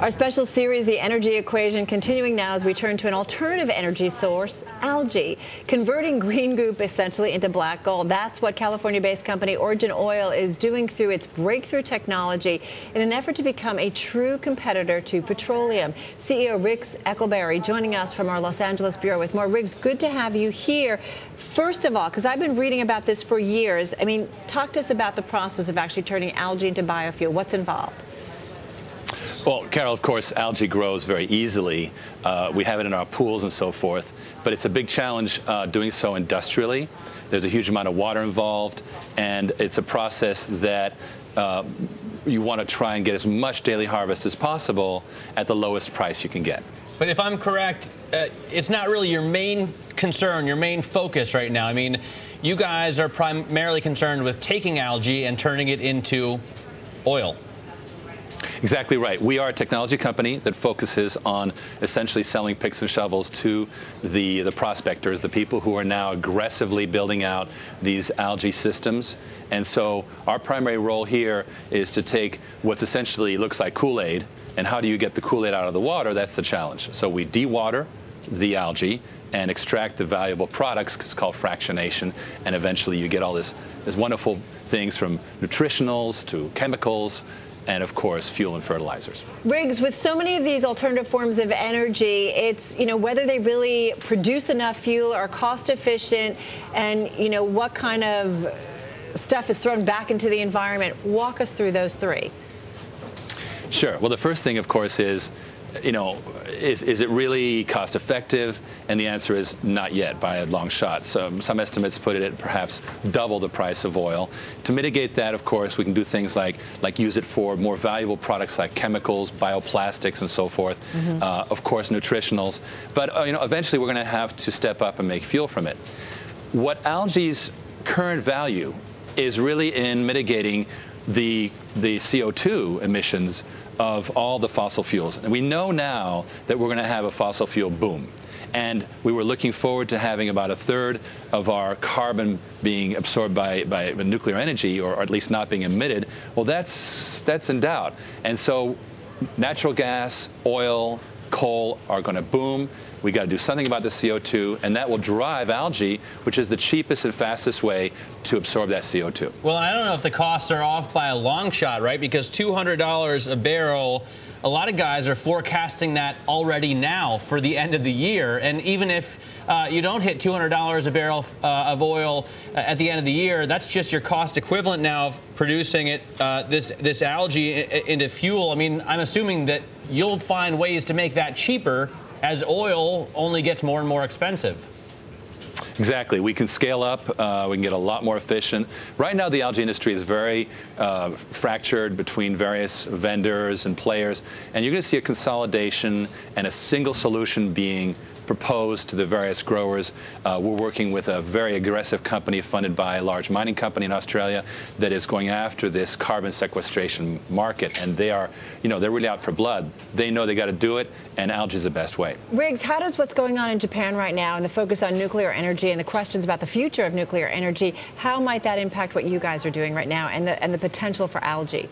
Our special series, The Energy Equation, continuing now as we turn to an alternative energy source, algae. Converting green goop essentially into black gold. That's what California-based company OriginOil is doing through its breakthrough technology in an effort to become a true competitor to petroleum. CEO Riggs Eckelberry joining us from our Los Angeles bureau with more. Riggs, good to have you here. First of all, because I've been reading about this for years, I mean, talk to us about the process of actually turning algae into biofuel. What's involved? Well, Carol, of course, algae grows very easily. We have it in our pools and so forth, but it's a big challenge doing so industrially. There's a huge amount of water involved, and it's a process that you want to try and get as much daily harvest as possible at the lowest price you can get. But if I'm correct, it's not really your main concern, your main focus right now. I mean, you guys are primarily concerned with taking algae and turning it into oil. Exactly right. We are a technology company that focuses on essentially selling picks and shovels to the prospectors, the people who are now aggressively building out these algae systems. And so our primary role here is to take what's essentially looks like Kool-Aid, and how do you get the Kool-Aid out of the water? That's the challenge. So we dewater the algae and extract the valuable products. It's called fractionation, and eventually you get all these wonderful things from nutritionals to chemicals, and of course fuel and fertilizers. Riggs, with so many of these alternative forms of energy, it's, you know, whether they really produce enough fuel, are cost efficient, and, you know, what kind of stuff is thrown back into the environment. Walk us through those three. Sure. Well, the first thing, of course, is, you know, is it really cost effective? And the answer is not yet by a long shot. So some estimates put it at perhaps double the price of oil. To mitigate that, of course, we can do things like use it for more valuable products like chemicals, bioplastics, and so forth. Of course, nutritionals. But you know, eventually we're going to have to step up and make fuel from it. What algae's current value is really in mitigating the CO2 emissions of all the fossil fuels. And we know now that we're going to have a fossil fuel boom. And we were looking forward to having about a third of our carbon being absorbed by nuclear energy, or at least not being emitted. Well, that's in doubt. And so natural gas, oil, coal are going to boom. We got to do something about the CO2, and that will drive algae, which is the cheapest and fastest way to absorb that CO2. Well, I don't know if the costs are off by a long shot, right? Because $200 a barrel, a lot of guys are forecasting that already now for the end of the year. And even if you don't hit $200 a barrel of oil at the end of the year, that's just your cost equivalent now of producing it, this algae into fuel. I mean, I'm assuming that you'll find ways to make that cheaper as oil only gets more and more expensive. Exactly. We can scale up. We can get a lot more efficient. Right now, the algae industry is very fractured between various vendors and players, and you're going to see a consolidation and a single solution being proposed to the various growers. We're working with a very aggressive company funded by a large mining company in Australia that is going after this carbon sequestration market, and they are, you know, they're really out for blood. They know they got to do it, and algae is the best way. Riggs, how does what's going on in Japan right now and the focus on nuclear energy and the questions about the future of nuclear energy, how might that impact what you guys are doing right now and the potential for algae?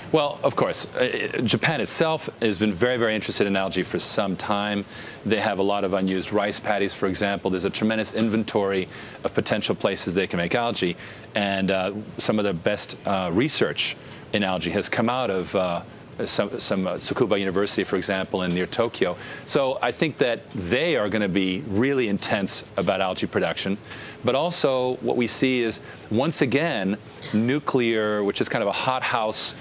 Well, of course, Japan itself has been very, very interested in algae for some time. They have a lot of unused rice paddies, for example. There's a tremendous inventory of potential places they can make algae. And some of the best research in algae has come out of some Tsukuba University, for example, and near Tokyo. So I think that they are going to be really intense about algae production. But also what we see is, once again, nuclear, which is kind of a hothouse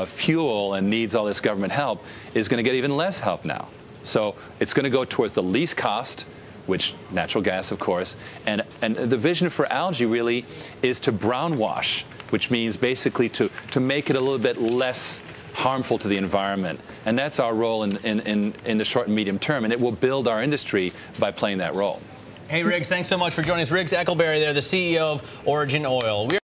fuel and needs all this government help, is going to get even less help now. So it's going to go towards the least cost, which natural gas, of course, and the vision for algae really is to brown wash, which means basically to make it a little bit less harmful to the environment. And that's our role in the short and medium term, and it will build our industry by playing that role. Hey, Riggs, thanks so much for joining us. Riggs Eckelberry there, the CEO of OriginOil.